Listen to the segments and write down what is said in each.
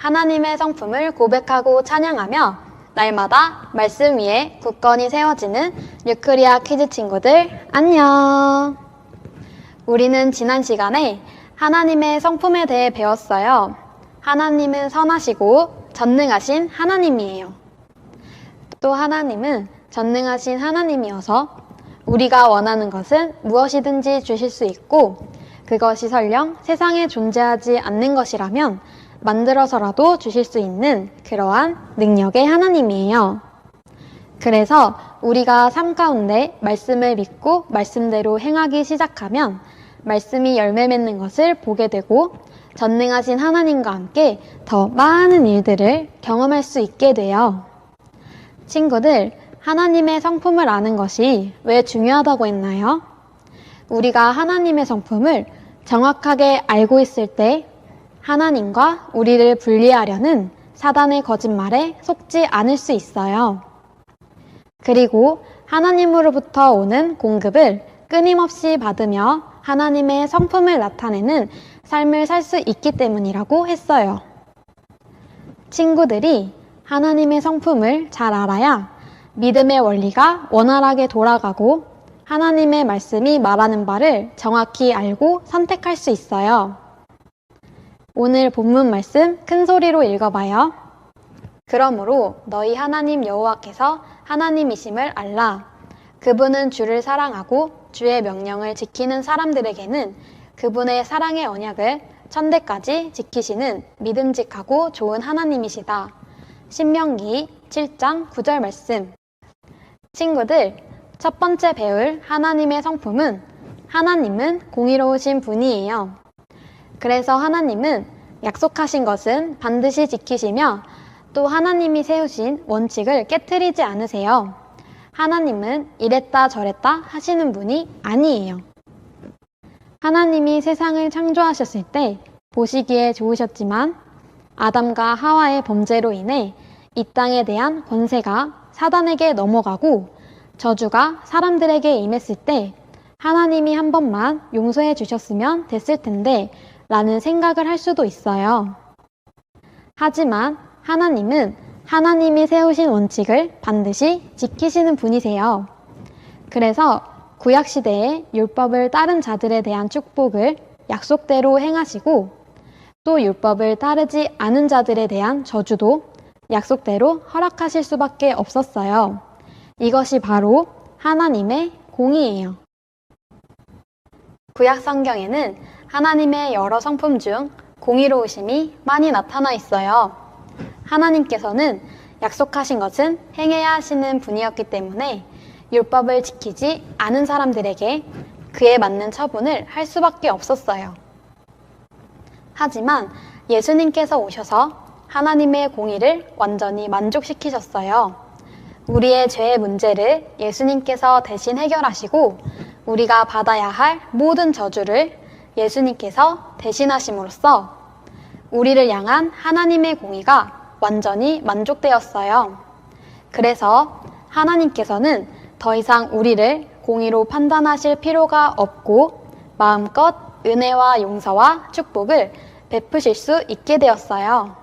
하나님의 성품을 고백하고 찬양하며 날마다 말씀 위에 굳건히 세워지는 뉴크리아 키즈 친구들, 안녕! 우리는 지난 시간에 하나님의 성품에 대해 배웠어요. 하나님은 선하시고 전능하신 하나님이에요. 또 하나님은 전능하신 하나님이어서 우리가 원하는 것은 무엇이든지 주실 수 있고, 그것이 설령 세상에 존재하지 않는 것이라면 만들어서라도 주실 수 있는 그러한 능력의 하나님이에요. 그래서 우리가 삶 가운데 말씀을 믿고 말씀대로 행하기 시작하면 말씀이 열매 맺는 것을 보게 되고 전능하신 하나님과 함께 더 많은 일들을 경험할 수 있게 돼요. 친구들, 하나님의 성품을 아는 것이 왜 중요하다고 했나요? 우리가 하나님의 성품을 정확하게 알고 있을 때 하나님과 우리를 분리하려는 사단의 거짓말에 속지 않을 수 있어요. 그리고 하나님으로부터 오는 공급을 끊임없이 받으며 하나님의 성품을 나타내는 삶을 살 수 있기 때문이라고 했어요. 친구들이 하나님의 성품을 잘 알아야 믿음의 원리가 원활하게 돌아가고 하나님의 말씀이 말하는 바를 정확히 알고 선택할 수 있어요. 오늘 본문 말씀 큰 소리로 읽어봐요. 그러므로 너희 하나님 여호와께서 하나님이심을 알라. 그분은 주를 사랑하고 주의 명령을 지키는 사람들에게는 그분의 사랑의 언약을 천대까지 지키시는 믿음직하고 좋은 하나님이시다. 신명기 7장 9절 말씀. 친구들, 첫 번째 배울 하나님의 성품은 하나님은 공의로우신 분이에요. 그래서 하나님은 약속하신 것은 반드시 지키시며 또 하나님이 세우신 원칙을 깨트리지 않으세요. 하나님은 이랬다 저랬다 하시는 분이 아니에요. 하나님이 세상을 창조하셨을 때 보시기에 좋으셨지만 아담과 하와의 범죄로 인해 이 땅에 대한 권세가 사단에게 넘어가고 저주가 사람들에게 임했을 때 하나님이 한 번만 용서해 주셨으면 됐을 텐데 라는 생각을 할 수도 있어요. 하지만 하나님은 하나님이 세우신 원칙을 반드시 지키시는 분이세요. 그래서 구약시대에 율법을 따른 자들에 대한 축복을 약속대로 행하시고 또 율법을 따르지 않은 자들에 대한 저주도 약속대로 허락하실 수밖에 없었어요. 이것이 바로 하나님의 공의예요. 구약 성경에는 하나님의 여러 성품 중 공의로우심이 많이 나타나 있어요. 하나님께서는 약속하신 것은 행해야 하시는 분이었기 때문에 율법을 지키지 않은 사람들에게 그에 맞는 처분을 할 수밖에 없었어요. 하지만 예수님께서 오셔서 하나님의 공의를 완전히 만족시키셨어요. 우리의 죄의 문제를 예수님께서 대신 해결하시고 우리가 받아야 할 모든 저주를 예수님께서 대신하심으로써 우리를 향한 하나님의 공의가 완전히 만족되었어요. 그래서 하나님께서는 더 이상 우리를 공의로 판단하실 필요가 없고 마음껏 은혜와 용서와 축복을 베푸실 수 있게 되었어요.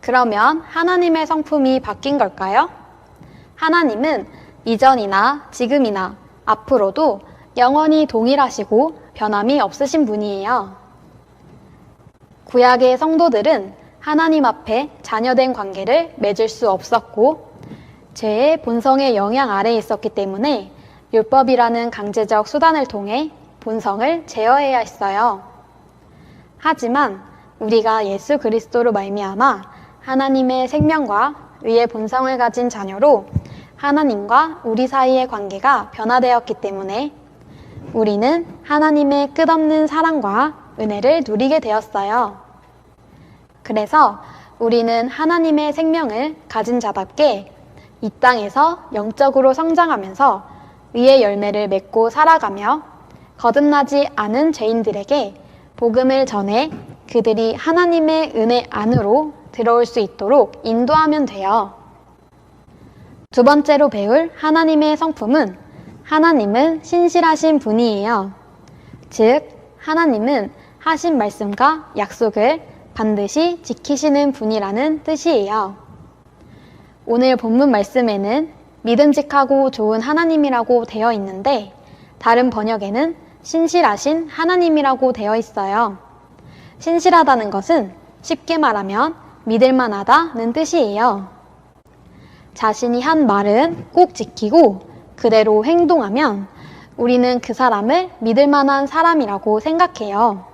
그러면 하나님의 성품이 바뀐 걸까요? 하나님은 이전이나 지금이나 앞으로도 영원히 동일하시고 변함이 없으신 분이에요. 구약의 성도들은 하나님 앞에 자녀된 관계를 맺을 수 없었고 죄의 본성의 영향 아래에 있었기 때문에 율법이라는 강제적 수단을 통해 본성을 제어해야 했어요. 하지만 우리가 예수 그리스도로 말미암아 하나님의 생명과 의의 본성을 가진 자녀로 하나님과 우리 사이의 관계가 변화되었기 때문에 우리는 하나님의 끝없는 사랑과 은혜를 누리게 되었어요. 그래서 우리는 하나님의 생명을 가진 자답게 이 땅에서 영적으로 성장하면서 의의 열매를 맺고 살아가며 거듭나지 않은 죄인들에게 복음을 전해 그들이 하나님의 은혜 안으로 들어올 수 있도록 인도하면 돼요. 두 번째로 배울 하나님의 성품은 하나님은 신실하신 분이에요. 즉, 하나님은 하신 말씀과 약속을 반드시 지키시는 분이라는 뜻이에요. 오늘 본문 말씀에는 믿음직하고 좋은 하나님이라고 되어 있는데 다른 번역에는 신실하신 하나님이라고 되어 있어요. 신실하다는 것은 쉽게 말하면 믿을만하다는 뜻이에요. 자신이 한 말은 꼭 지키고 그대로 행동하면 우리는 그 사람을 믿을 만한 사람이라고 생각해요.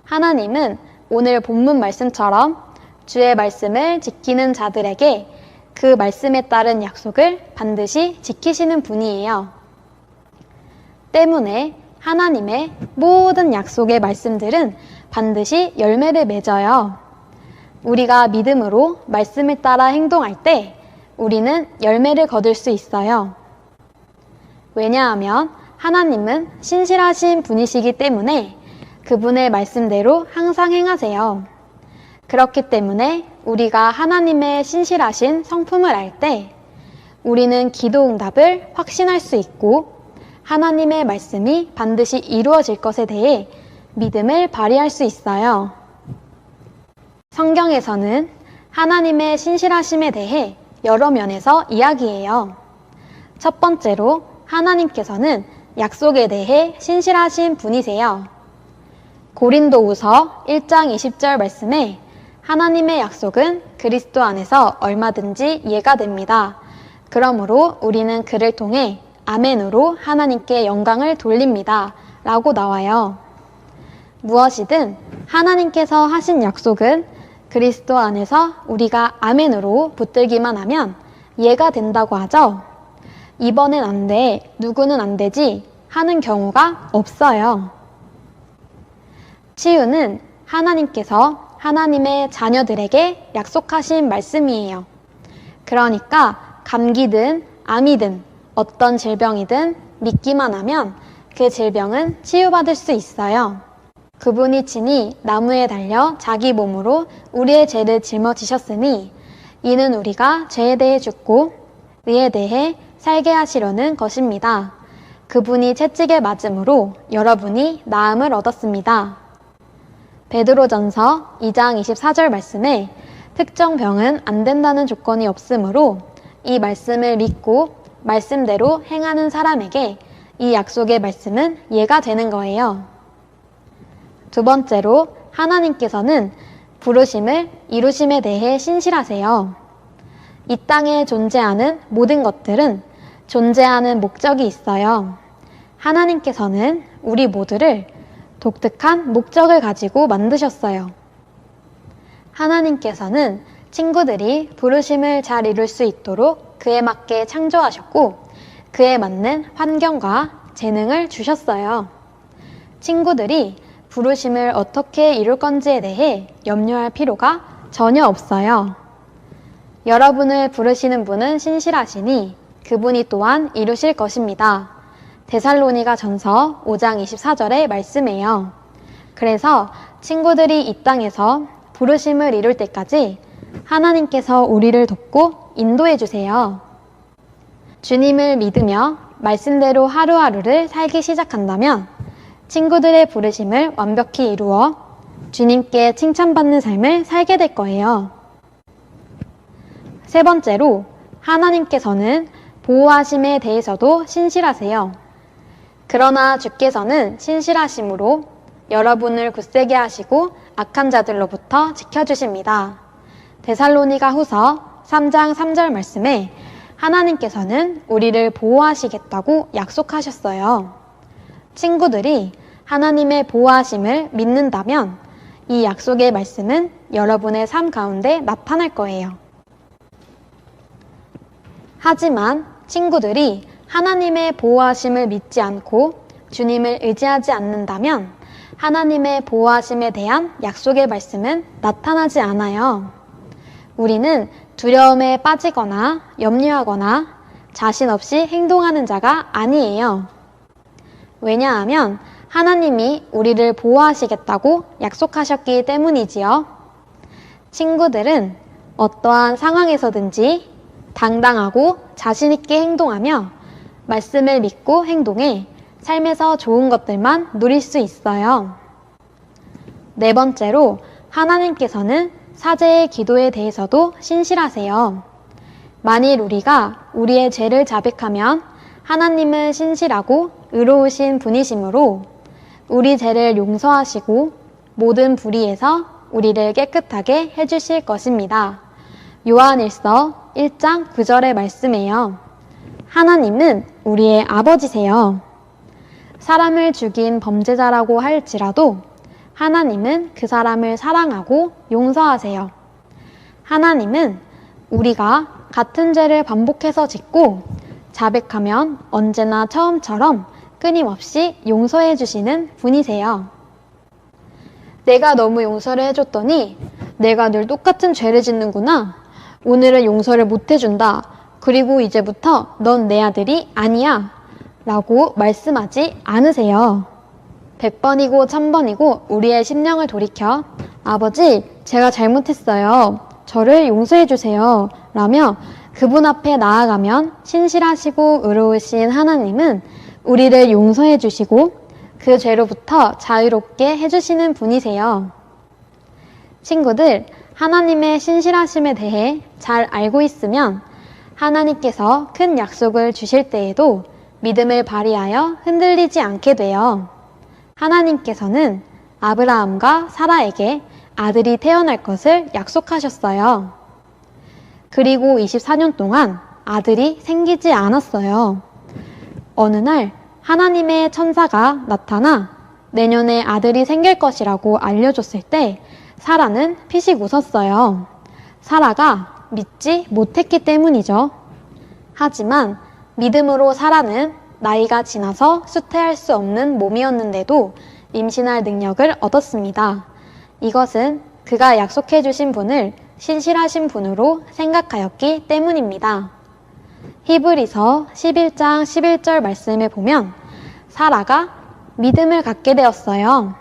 하나님은 오늘 본문 말씀처럼 주의 말씀을 지키는 자들에게 그 말씀에 따른 약속을 반드시 지키시는 분이에요. 때문에 하나님의 모든 약속의 말씀들은 반드시 열매를 맺어요. 우리가 믿음으로 말씀에 따라 행동할 때 우리는 열매를 거둘 수 있어요. 왜냐하면 하나님은 신실하신 분이시기 때문에 그분의 말씀대로 항상 행하세요. 그렇기 때문에 우리가 하나님의 신실하신 성품을 알 때 우리는 기도 응답을 확신할 수 있고 하나님의 말씀이 반드시 이루어질 것에 대해 믿음을 발휘할 수 있어요. 성경에서는 하나님의 신실하심에 대해 여러 면에서 이야기해요. 첫 번째로 하나님께서는 약속에 대해 신실하신 분이세요. 고린도후서 1장 20절 말씀에 하나님의 약속은 그리스도 안에서 얼마든지 이해가 됩니다. 그러므로 우리는 그를 통해 아멘으로 하나님께 영광을 돌립니다. 라고 나와요. 무엇이든 하나님께서 하신 약속은 그리스도 안에서 우리가 아멘으로 붙들기만 하면 이해가 된다고 하죠. 이번엔 안 돼, 누구는 안 되지 하는 경우가 없어요. 치유는 하나님께서 하나님의 자녀들에게 약속하신 말씀이에요. 그러니까 감기든 암이든 어떤 질병이든 믿기만 하면 그 질병은 치유받을 수 있어요. 그분이 친히 나무에 달려 자기 몸으로 우리의 죄를 짊어지셨으니 이는 우리가 죄에 대해 죽고 의에 대해 살게 하시려는 것입니다. 그분이 채찍에 맞음으로 여러분이 나음을 얻었습니다. 베드로전서 2장 24절 말씀에 특정 병은 안 된다는 조건이 없으므로 이 말씀을 믿고 말씀대로 행하는 사람에게 이 약속의 말씀은 이해가 되는 거예요. 두 번째로 하나님께서는 부르심을 이루심에 대해 신실하세요. 이 땅에 존재하는 모든 것들은 존재하는 목적이 있어요. 하나님께서는 우리 모두를 독특한 목적을 가지고 만드셨어요. 하나님께서는 친구들이 부르심을 잘 이룰 수 있도록 그에 맞게 창조하셨고 그에 맞는 환경과 재능을 주셨어요. 친구들이 부르심을 어떻게 이룰 건지에 대해 염려할 필요가 전혀 없어요. 여러분을 부르시는 분은 신실하시니 그분이 또한 이루실 것입니다. 데살로니가 전서 5장 24절의 말씀이에요. 그래서 친구들이 이 땅에서 부르심을 이룰 때까지 하나님께서 우리를 돕고 인도해 주세요. 주님을 믿으며 말씀대로 하루하루를 살기 시작한다면 친구들의 부르심을 완벽히 이루어 주님께 칭찬받는 삶을 살게 될 거예요. 세 번째로 하나님께서는 보호하심에 대해서도 신실하세요. 그러나 주께서는 신실하심으로 여러분을 굳세게 하시고 악한 자들로부터 지켜주십니다. 데살로니가 후서 3장 3절 말씀에 하나님께서는 우리를 보호하시겠다고 약속하셨어요. 친구들이 하나님의 보호하심을 믿는다면 이 약속의 말씀은 여러분의 삶 가운데 나타날 거예요. 하지만 친구들이 하나님의 보호하심을 믿지 않고 주님을 의지하지 않는다면 하나님의 보호하심에 대한 약속의 말씀은 나타나지 않아요. 우리는 두려움에 빠지거나 염려하거나 자신 없이 행동하는 자가 아니에요. 왜냐하면 하나님이 우리를 보호하시겠다고 약속하셨기 때문이지요. 친구들은 어떠한 상황에서든지 당당하고 자신있게 행동하며 말씀을 믿고 행동해 삶에서 좋은 것들만 누릴 수 있어요. 네 번째로 하나님께서는 사제의 기도에 대해서도 신실하세요. 만일 우리가 우리의 죄를 자백하면 하나님은 신실하고 의로우신 분이시므로 우리 죄를 용서하시고 모든 불의에서 우리를 깨끗하게 해주실 것입니다. 요한일서 1장 9절의 말씀이에요. 하나님은 우리의 아버지세요. 사람을 죽인 범죄자라고 할지라도 하나님은 그 사람을 사랑하고 용서하세요. 하나님은 우리가 같은 죄를 반복해서 짓고 자백하면 언제나 처음처럼 끊임없이 용서해 주시는 분이세요. 내가 너무 용서를 해줬더니 내가 늘 똑같은 죄를 짓는구나. 오늘은 용서를 못 해준다. 그리고 이제부터 넌 내 아들이 아니야. 라고 말씀하지 않으세요. 100번이고 1000번이고 우리의 심령을 돌이켜 아버지, 제가 잘못했어요. 저를 용서해 주세요. 라며 그분 앞에 나아가면 신실하시고 의로우신 하나님은 우리를 용서해 주시고 그 죄로부터 자유롭게 해주시는 분이세요. 친구들, 하나님의 신실하심에 대해 잘 알고 있으면 하나님께서 큰 약속을 주실 때에도 믿음을 발휘하여 흔들리지 않게 돼요. 하나님께서는 아브라함과 사라에게 아들이 태어날 것을 약속하셨어요. 그리고 24년 동안 아들이 생기지 않았어요. 어느 날 하나님의 천사가 나타나 내년에 아들이 생길 것이라고 알려줬을 때 사라는 피식 웃었어요. 사라가 믿지 못했기 때문이죠. 하지만 믿음으로 사라는 나이가 지나서 수태할 수 없는 몸이었는데도 임신할 능력을 얻었습니다. 이것은 그가 약속해 주신 분을 신실하신 분으로 생각하였기 때문입니다. 히브리서 11장 11절 말씀에 보면 사라가 믿음을 갖게 되었어요.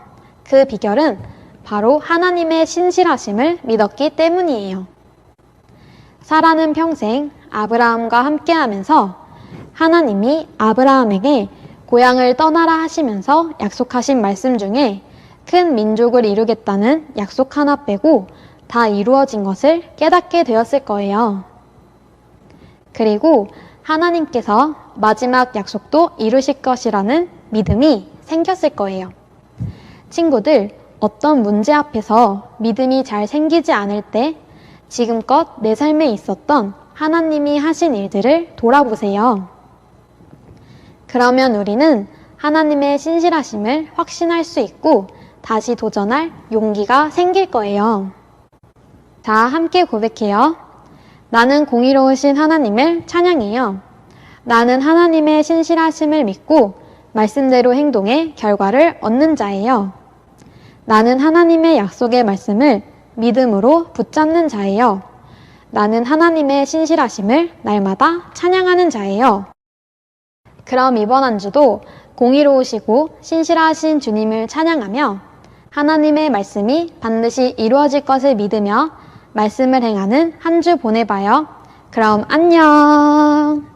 그 비결은 바로 하나님의 신실하심을 믿었기 때문이에요. 사라는 평생 아브라함과 함께하면서 하나님이 아브라함에게 고향을 떠나라 하시면서 약속하신 말씀 중에 큰 민족을 이루겠다는 약속 하나 빼고 다 이루어진 것을 깨닫게 되었을 거예요. 그리고 하나님께서 마지막 약속도 이루실 것이라는 믿음이 생겼을 거예요. 친구들, 어떤 문제 앞에서 믿음이 잘 생기지 않을 때 지금껏 내 삶에 있었던 하나님이 하신 일들을 돌아보세요. 그러면 우리는 하나님의 신실하심을 확신할 수 있고 다시 도전할 용기가 생길 거예요. 자, 함께 고백해요. 나는 공의로우신 하나님을 찬양해요. 나는 하나님의 신실하심을 믿고 말씀대로 행동해 결과를 얻는 자예요. 나는 하나님의 약속의 말씀을 믿음으로 붙잡는 자예요. 나는 하나님의 신실하심을 날마다 찬양하는 자예요. 그럼 이번 한 주도 공의로우시고 신실하신 주님을 찬양하며 하나님의 말씀이 반드시 이루어질 것을 믿으며 말씀을 행하는 한 주 보내봐요. 그럼 안녕!